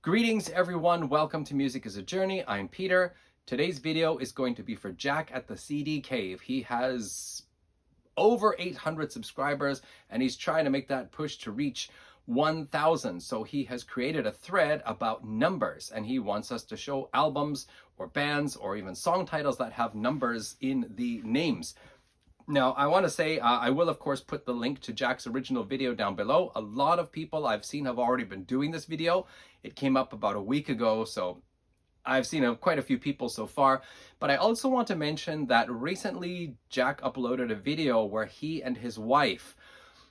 Greetings everyone, welcome to Music is a Journey. I'm Peter. Today's video is going to be for Jack at the CD Cave. He has over 800 subscribers and he's trying to make that push to reach 1,000. So he has created a thread about numbers and he wants us to show albums or bands or even song titles that have numbers in the names. Now, I want to say, I will, of course, put the link to Jack's original video down below. A lot of people I've seen have already been doing this video. It came up about a week ago, so I've seen quite a few people so far. But I also want to mention that recently Jack uploaded a video where he and his wife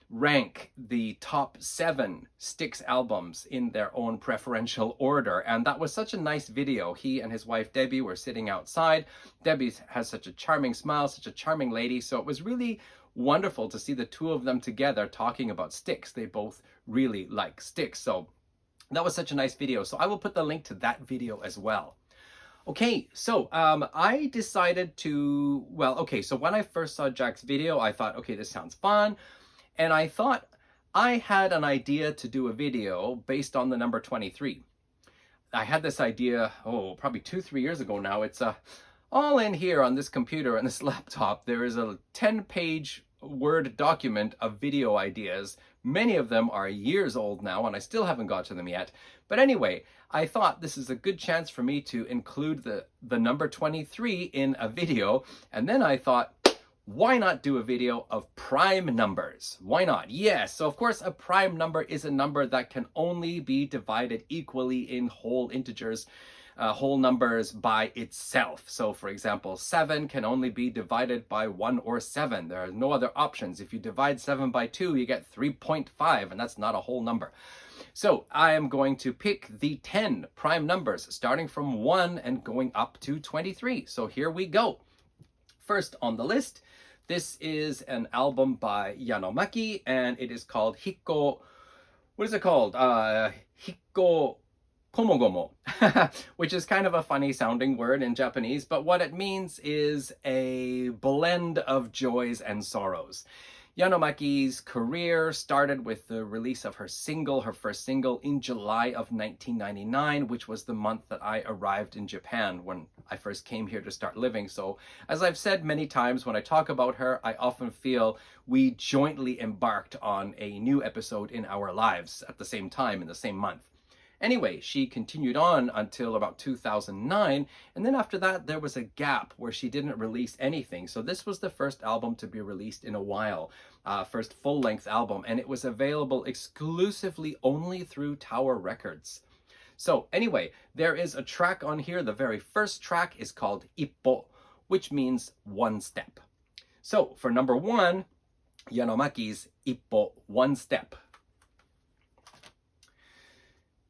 rank the top 7 Styx albums in their own preferential order, and that was such a nice video. He and his wife Debbie were sitting outside. Debbie has such a charming smile, such a charming lady, so it was really wonderful to see the two of them together talking about Styx. They both really like Styx, so that was such a nice video. So I will put the link to that video as well. Okay, so I decided to, so when I first saw Jack's video, I thought, okay, this sounds fun. And I thought I had an idea to do a video based on the number 23. I had this idea, probably 2-3 years ago now. It's all in here on this computer and this laptop. There is a 10-page Word document of video ideas. Many of them are years old now and I still haven't got to them yet. But anyway, I thought this is a good chance for me to include the number 23 in a video. And then I thought, why not do a video of prime numbers? Why not? Yes, so of course a prime number is a number that can only be divided equally in whole integers, whole numbers by itself. So for example, 7 can only be divided by 1 or 7. There are no other options. If you divide 7 by 2, you get 3.5, and that's not a whole number. So I am going to pick the 10 prime numbers, starting from 1 and going up to 23. So here we go. First on the list, this is an album by Yanomaki, and it is called Hikko, what is it called? Hikko Komogomo, which is kind of a funny sounding word in Japanese, but what it means is a blend of joys and sorrows. Yanomaki's career started with the release of her first single, in July of 1999, which was the month that I arrived in Japan when I first came here to start living. So, as I've said many times when I talk about her, I often feel we jointly embarked on a new episode in our lives at the same time, in the same month. Anyway, she continued on until about 2009, and then after that there was a gap where she didn't release anything. So this was the first album to be released in a while, first full-length album, and it was available exclusively only through Tower Records. So anyway, there is a track on here. The very first track is called Ippo, which means one step. So for number 1, Yanomaki's Ippo, one step.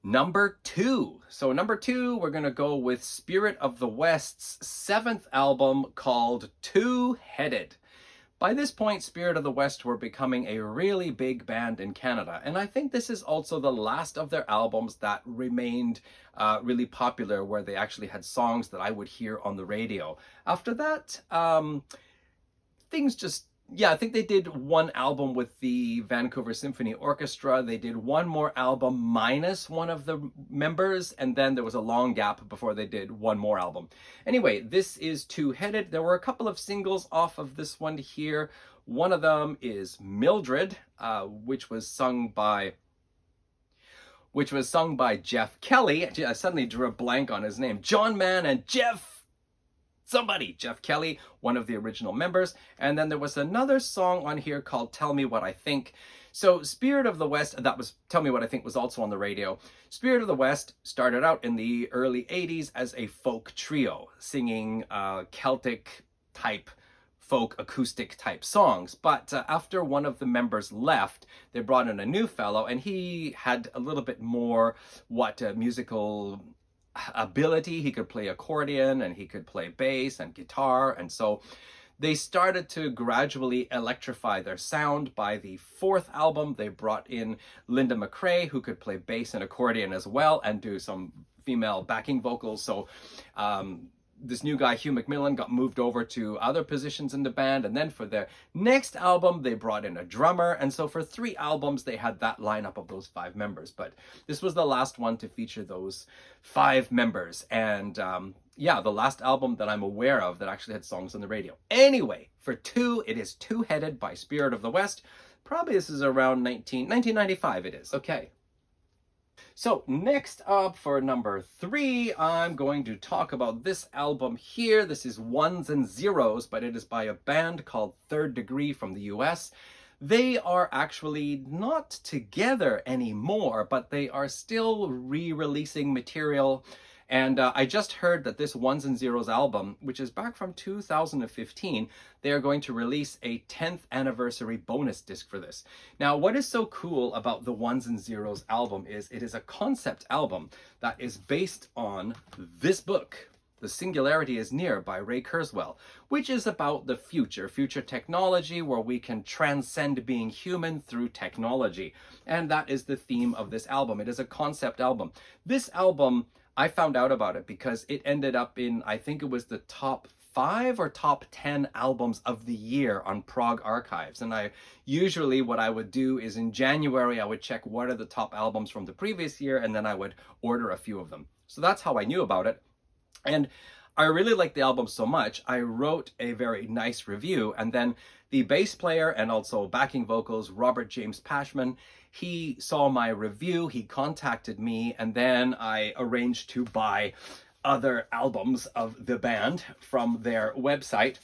Number 2. So number 2, we're going to go with Spirit of the West's 7th album called Two-Headed. By this point, Spirit of the West were becoming a really big band in Canada. And I think this is also the last of their albums that remained really popular, where they actually had songs that I would hear on the radio. After that, things just... I think they did one album with the Vancouver Symphony Orchestra. They did one more album minus one of the members, and then there was a long gap before they did one more album. Anyway, this is Two-Headed. There were a couple of singles off of this one here. One of them is Mildred, which was sung by Jeff Kelly. I suddenly drew a blank on his name. John Mann and Jeff Kelly, one of the original members. And then there was another song on here called Tell Me What I Think. So Spirit of the West, that was Tell Me What I Think, was also on the radio. Spirit of the West started out in the early 80s as a folk trio, singing Celtic type, folk acoustic type songs. But after one of the members left, they brought in a new fellow, and he had a little bit more musical ability. He could play accordion and he could play bass and guitar, and so they started to gradually electrify their sound. By the 4th album, they brought in Linda McRae, who could play bass and accordion as well and do some female backing vocals. So this new guy, Hugh McMillan, got moved over to other positions in the band. And then for their next album, they brought in a drummer. And so for 3 albums, they had that lineup of those 5 members. But this was the last one to feature those 5 members. And yeah, the last album that I'm aware of that actually had songs on the radio. Anyway, for 2, it is Two Headed by Spirit of the West. Probably this is around 1995 it is. Okay. So next up for number 3, I'm going to talk about this album here. This is Ones and Zeros, but it is by a band called Third Degree from the US. They are actually not together anymore, but they are still re-releasing material. And I just heard that this Ones and Zeros album, which is back from 2015, they are going to release a 10th anniversary bonus disc for this. Now, what is so cool about the Ones and Zeros album is it is a concept album that is based on this book, The Singularity is Near by Ray Kurzweil, which is about the future technology where we can transcend being human through technology. And that is the theme of this album. It is a concept album. This album, I found out about it because it ended up in, I think it was the top 5 or top 10 albums of the year on Prog Archives. And what I would do is in January, I would check what are the top albums from the previous year, and then I would order a few of them. So that's how I knew about it. And I really liked the album so much, I wrote a very nice review, and then the bass player and also backing vocals, Robert James Pashman, he saw my review, he contacted me, and then I arranged to buy other albums of the band from their website.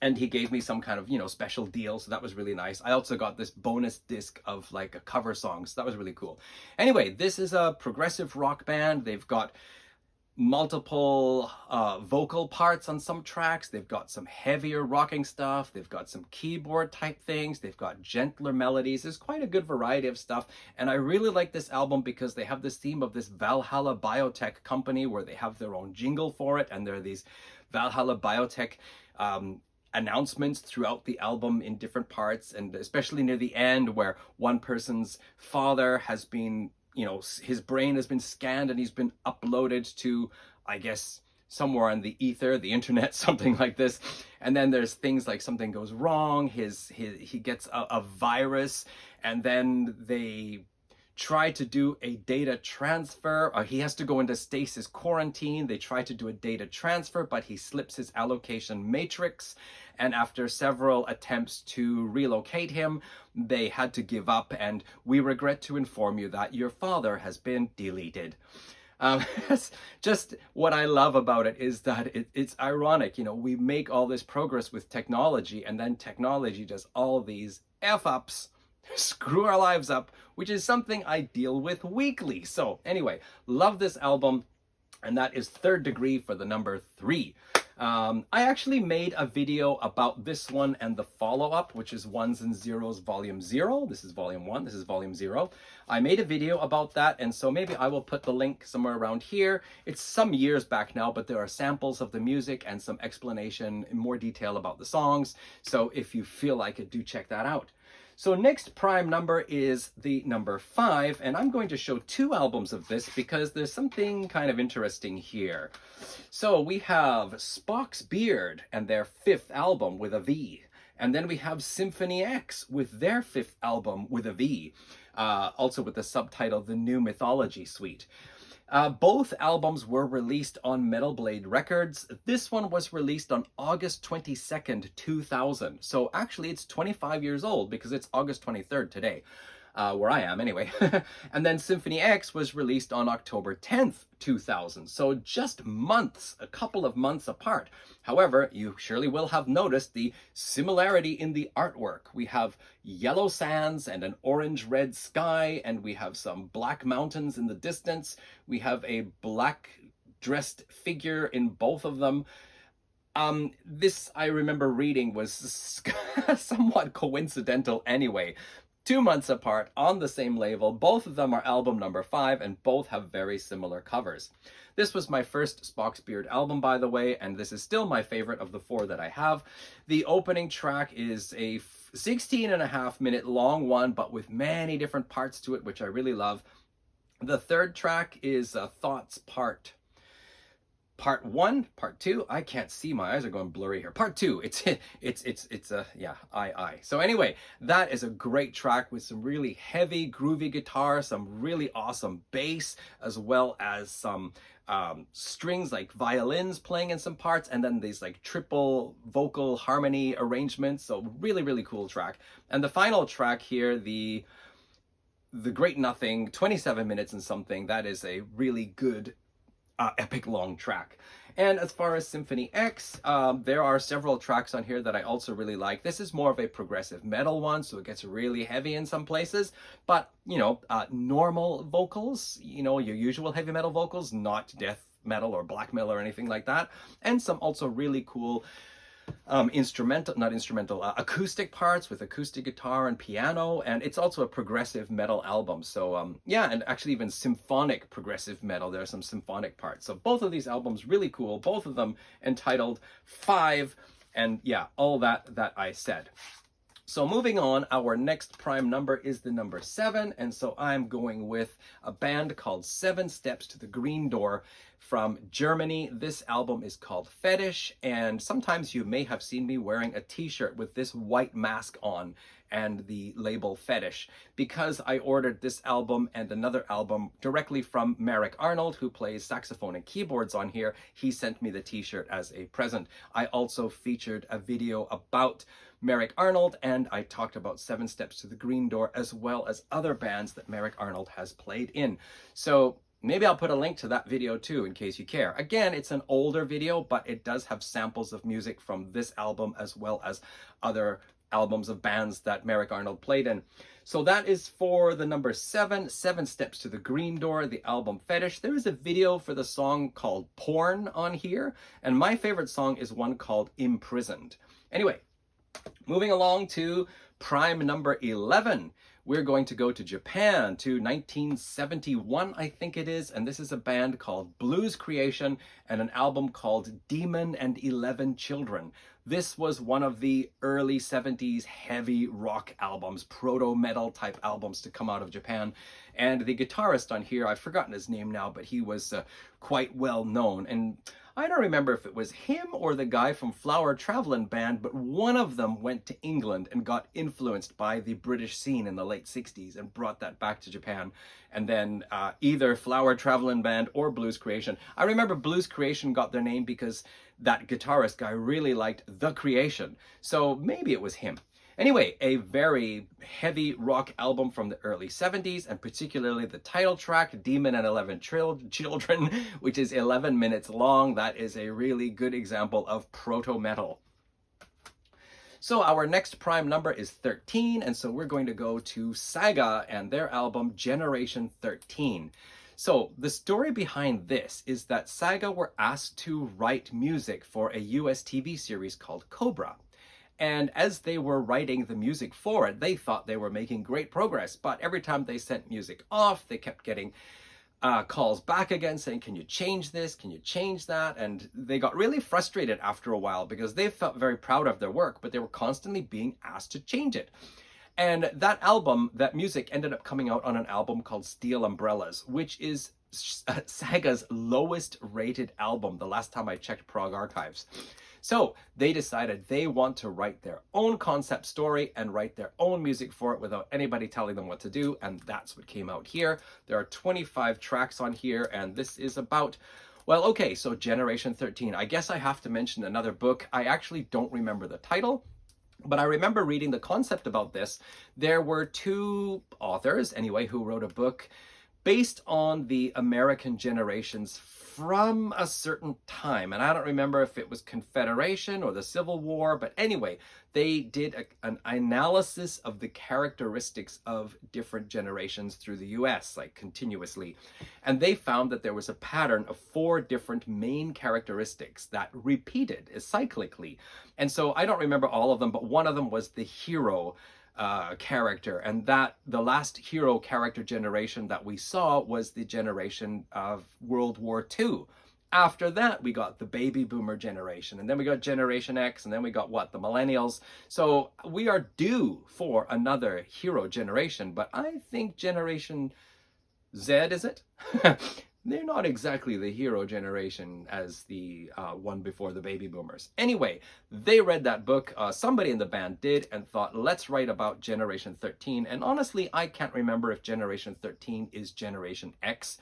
And he gave me some kind of, special deal. So that was really nice. I also got this bonus disc of like a cover song. So that was really cool. Anyway, this is a progressive rock band. They've got multiple vocal parts on some tracks. They've got some heavier rocking stuff. They've got some keyboard type things. They've got gentler melodies. There's quite a good variety of stuff. And I really like this album because they have this theme of this Valhalla Biotech company where they have their own jingle for it. And there are these Valhalla Biotech announcements throughout the album in different parts. And especially near the end where one person's father has been, his brain has been scanned and he's been uploaded to, I guess, somewhere on the ether, the internet, something like this. And then there's things like something goes wrong, he gets a virus, and then they try to do a data transfer, or he has to go into stasis quarantine. They try to do a data transfer, but he slips his allocation matrix. And after several attempts to relocate him, they had to give up. And we regret to inform you that your father has been deleted. Just what I love about it is that it's ironic. We make all this progress with technology, and then technology does all these F-ups, screw our lives up, which is something I deal with weekly. So anyway, love this album, and that is Third Degree for the number 3. I actually made a video about this one and the follow-up, which is Ones and Zeros Volume 0. This is Volume 1, this is Volume 0. I made a video about that, and so maybe I will put the link somewhere around here. It's some years back now, but there are samples of the music and some explanation in more detail about the songs. So if you feel like it, do check that out. So next prime number is the number 5, and I'm going to show 2 albums of this because there's something kind of interesting here. So we have Spock's Beard and their 5th album with a V, and then we have Symphony X with their 5th album with a V, also with the subtitle The New Mythology Suite. Both albums were released on Metal Blade Records. This one was released on August 22nd, 2000. So actually it's 25 years old because it's August 23rd today, where I am anyway. And then Symphony X was released on October 10th, 2000. So just months, a couple of months apart. However, you surely will have noticed the similarity in the artwork. We have yellow sands and an orange-red sky, and we have some black mountains in the distance. We have a black-dressed figure in both of them. This, I remember reading, was somewhat coincidental anyway. 2 months apart on the same label. Both of them are album number 5 and both have very similar covers. This was my first Spock's Beard album, by the way, and this is still my favorite of the 4 that I have. The opening track is a 16.5-minute long one, but with many different parts to it, which I really love. The third track is Thoughts Part part 1, part 2. I can't see, my eyes are going blurry here. Part 2. Yeah, I. So anyway, that is a great track with some really heavy, groovy guitar, some really awesome bass, as well as some strings like violins playing in some parts, and then these like triple vocal harmony arrangements. So really, really cool track. And the final track here, the Great Nothing, 27 minutes and something, that is a really good epic long track. And as far as Symphony X, there are several tracks on here that I also really like. This is more of a progressive metal one, so it gets really heavy in some places, but you know, normal vocals, you know, your usual heavy metal vocals, not death metal or black metal or anything like that. And some also really cool acoustic parts with acoustic guitar and piano. And it's also a progressive metal album. So yeah, and actually even symphonic progressive metal. There are some symphonic parts. So both of these albums really cool, both of them entitled 5, and yeah, all that I said. So moving on, our next prime number is the number 7, and so I'm going with a band called 7 Steps to the Green Door from Germany. This album is called Fetish, and sometimes you may have seen me wearing a t-shirt with this white mask on and the label Fetish, because I ordered this album and another album directly from Merrick Arnold, who plays saxophone and keyboards on here. He sent me the t-shirt as a present. I also featured a video about Merrick Arnold, and I talked about 7 Steps to the Green Door, as well as other bands that Merrick Arnold has played in. So maybe I'll put a link to that video too, in case you care. Again, it's an older video, but it does have samples of music from this album, as well as other albums of bands that Merrick Arnold played in. So that is for the number 7 Steps to the Green Door, the album Fetish. There is a video for the song called Porn on here, and my favorite song is one called Imprisoned. Anyway, moving along to prime number 11. We're going to go to Japan, to 1971, I think it is, and this is a band called Blues Creation and an album called Demon and 11 Children. This was one of the early 70s heavy rock albums, proto-metal type albums to come out of Japan. And the guitarist on here, I've forgotten his name now, but he was quite well known. And I don't remember if it was him or the guy from Flower Travelin' Band, but one of them went to England and got influenced by the British scene in the late 60s and brought that back to Japan. And then either Flower Travelin' Band or Blues Creation. I remember Blues Creation got their name because that guitarist guy really liked The Creation. So maybe it was him. Anyway, a very heavy rock album from the early 70s, and particularly the title track, Demon and 11 Children, which is 11 minutes long. That is a really good example of proto-metal. So our next prime number is 13, and so we're going to go to Saga and their album Generation 13. So the story behind this is that Saga were asked to write music for a US TV series called Cobra. And as they were writing the music for it, they thought they were making great progress. But every time they sent music off, they kept getting calls back again saying, can you change this? Can you change that? And they got really frustrated after a while because they felt very proud of their work, but they were constantly being asked to change it. And that album, that music ended up coming out on an album called Steel Umbrellas, which is Saga's lowest rated album the last time I checked Prog Archives. So they decided they want to write their own concept story and write their own music for it without anybody telling them what to do. And that's what came out here. There are 25 tracks on here, and this is about, well, okay, so Generation 13. I guess I have to mention another book. I actually don't remember the title, but I remember reading the concept about this. There were 2 authors, anyway, who wrote a book based on the American generations from a certain time. And I don't remember if it was Confederation or the Civil War, but anyway, they did an analysis of the characteristics of different generations through the US, like continuously. And they found that there was a pattern of 4 different main characteristics that repeated cyclically. And so I don't remember all of them, but one of them was the hero character, and that the last hero character generation that we saw was the generation of World War II. After that, we got the baby boomer generation, and then we got Generation X, and then we got what? The millennials. So we are due for another hero generation, but I think Generation Z, is it? they're not exactly the hero generation as the one before the baby boomers. Anyway, they read that book, somebody in the band did, and thought, let's write about Generation 13. And honestly, I can't remember if Generation 13 is Generation X.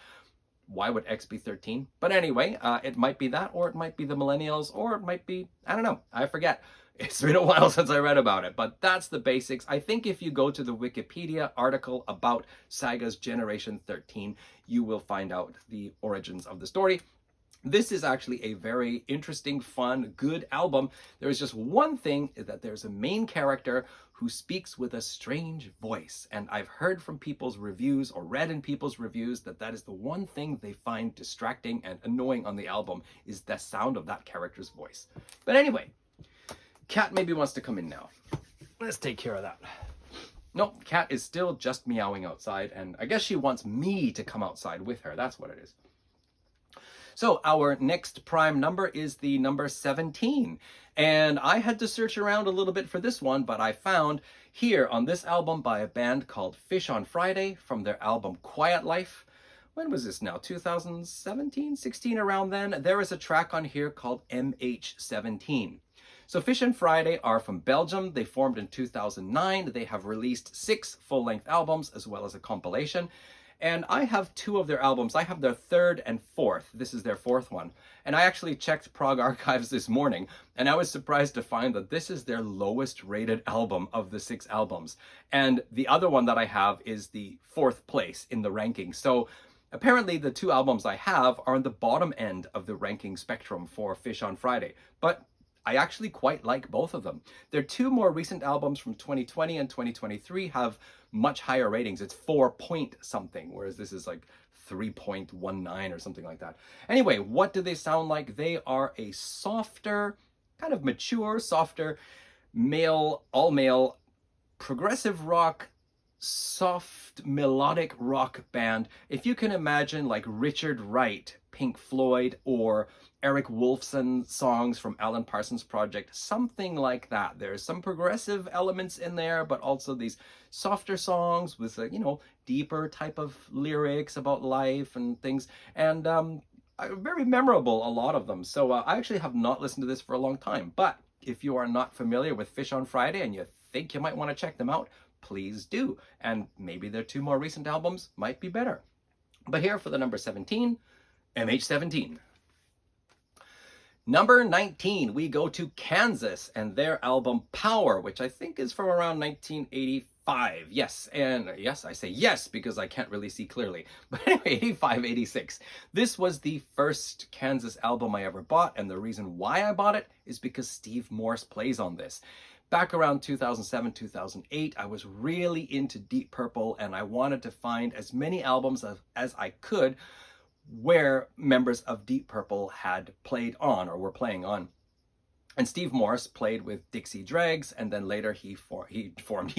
Why would X be 13? But anyway, it might be that, or it might be the millennials, or it might be, I don't know, I forget. It's been a while since I read about it, but that's the basics. I think if you go to the Wikipedia article about Saga's Generation 13, you will find out the origins of the story. This is actually a very interesting, fun, good album. There is just one thing, is that there's a main character who speaks with a strange voice. And I've heard from people's reviews or read in people's reviews that that is the one thing they find distracting and annoying on the album, is the sound of that character's voice. But anyway, Cat maybe wants to come in now. Let's take care of that. No, Cat is still just meowing outside, and I guess she wants me to come outside with her. That's what it is. So our next prime number is the number 17. And I had to search around a little bit for this one, but I found here on this album by a band called Fish on Friday from their album Quiet Life. When was this now? 2017, 16, around then. There is a track on here called MH17. So Fish on Friday are from Belgium. They formed in 2009. They have released 6 full-length albums as well as a compilation. And I have 2 of their albums. I have their 3rd and 4th. This is their 4th one. And I actually checked Prog Archives this morning, and I was surprised to find that this is their lowest rated album of the 6 albums. And the other one that I have is the 4th place in the ranking. So apparently the 2 albums I have are on the bottom end of the ranking spectrum for Fish on Friday. But I actually quite like both of them. Their 2 more recent albums from 2020 and 2023 have much higher ratings. It's 4 point something, whereas this is like 3.19 or something like that. Anyway, what do they sound like? They are a softer, kind of mature, softer, male, all-male, progressive rock, soft melodic rock band. If you can imagine like Richard Wright, Pink Floyd, or Eric Wolfson songs from Alan Parsons Project, something like that. There's some progressive elements in there, but also these softer songs with a, deeper type of lyrics about life and things, and very memorable, a lot of them. So I actually have not listened to this for a long time, but if you are not familiar with Fish on Friday and you think you might want to check them out, please do. And maybe their 2 more recent albums might be better. But here for the number 17, MH17. Number 19, we go to Kansas and their album Power, which I think is from around 1985. Yes, and yes, I say yes because I can't really see clearly. But anyway, 85, 86. This was the first Kansas album I ever bought, and the reason why I bought it is because Steve Morse plays on this. Back around 2007, 2008, I was really into Deep Purple, and I wanted to find as many albums as I could where members of Deep Purple had played on or were playing on. And Steve Morse played with Dixie Dregs, and then later he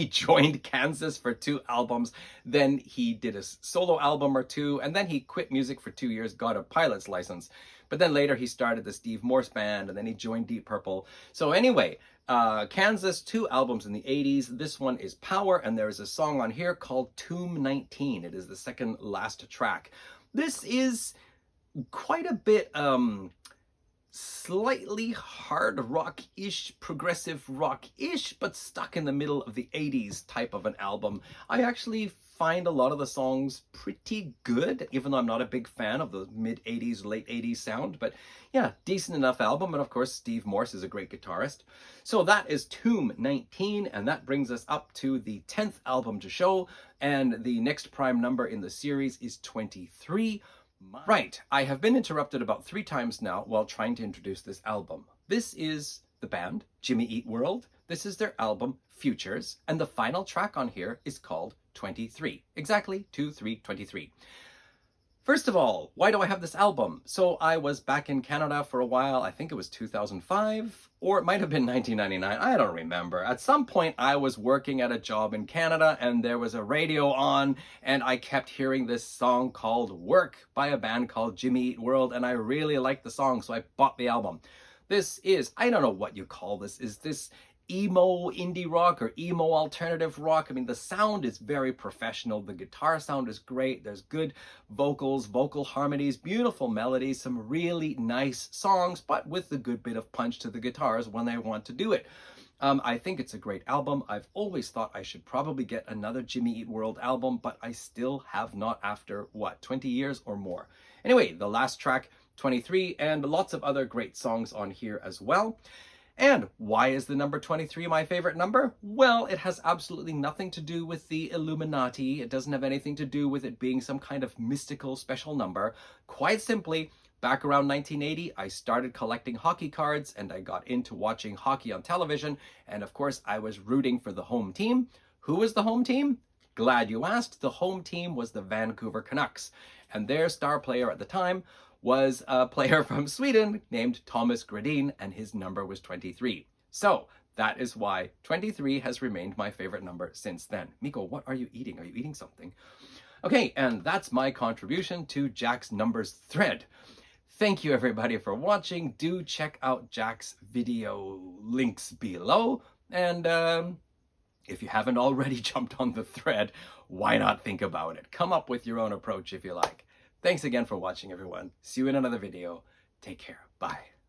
joined Kansas for 2 albums. Then he did a solo album or 2, and then he quit music for 2 years, got a pilot's license. But then later he started the Steve Morse Band, and then he joined Deep Purple. So anyway, Kansas, 2 albums in the 80s. This one is Power, and there is a song on here called Tomb 19. It is the second last track. This is quite a bit slightly hard rock-ish, progressive rock-ish, but stuck in the middle of the 80s type of an album. I actually find a lot of the songs pretty good, even though I'm not a big fan of the mid-80s, late 80s sound. But yeah, decent enough album. And of course, Steve Morse is a great guitarist. So that is Tomb 19, and that brings us up to the 10th album to show. And the next prime number in the series is 23. Right, I have been interrupted about 3 times now while trying to introduce this album. This is the band, Jimmy Eat World. This is their album, Futures, and the final track on here is called 23. Exactly, 23. First of all, why do I have this album? So I was back in Canada for a while. I think it was 2005, or it might have been 1999. I don't remember. At some point, I was working at a job in Canada, and there was a radio on, and I kept hearing this song called Work by a band called Jimmy Eat World, and I really liked the song, so I bought the album. This is, I don't know what you call this. Is this emo indie rock or emo alternative rock. I mean, the sound is very professional. The guitar sound is great. There's good vocals, vocal harmonies, beautiful melodies, some really nice songs, but with a good bit of punch to the guitars when they want to do it. I think it's a great album. I've always thought I should probably get another Jimmy Eat World album, but I still have not after, 20 years or more. Anyway, the last track, 23, and lots of other great songs on here as well. And why is the number 23 my favorite number? Well, it has absolutely nothing to do with the Illuminati. It doesn't have anything to do with it being some kind of mystical special number. Quite simply, back around 1980, I started collecting hockey cards and I got into watching hockey on television. And of course, I was rooting for the home team. Who was the home team? Glad you asked. The home team was the Vancouver Canucks. And their star player at the time was a player from Sweden named Thomas Gradin, and his number was 23. So that is why 23 has remained my favorite number since then. Miko, what are you eating? Are you eating something? Okay, and that's my contribution to Jack's numbers thread. Thank you everybody for watching. Do check out Jack's video links below. And if you haven't already jumped on the thread, why not think about it? Come up with your own approach if you like. Thanks again for watching, everyone. See you in another video. Take care. Bye.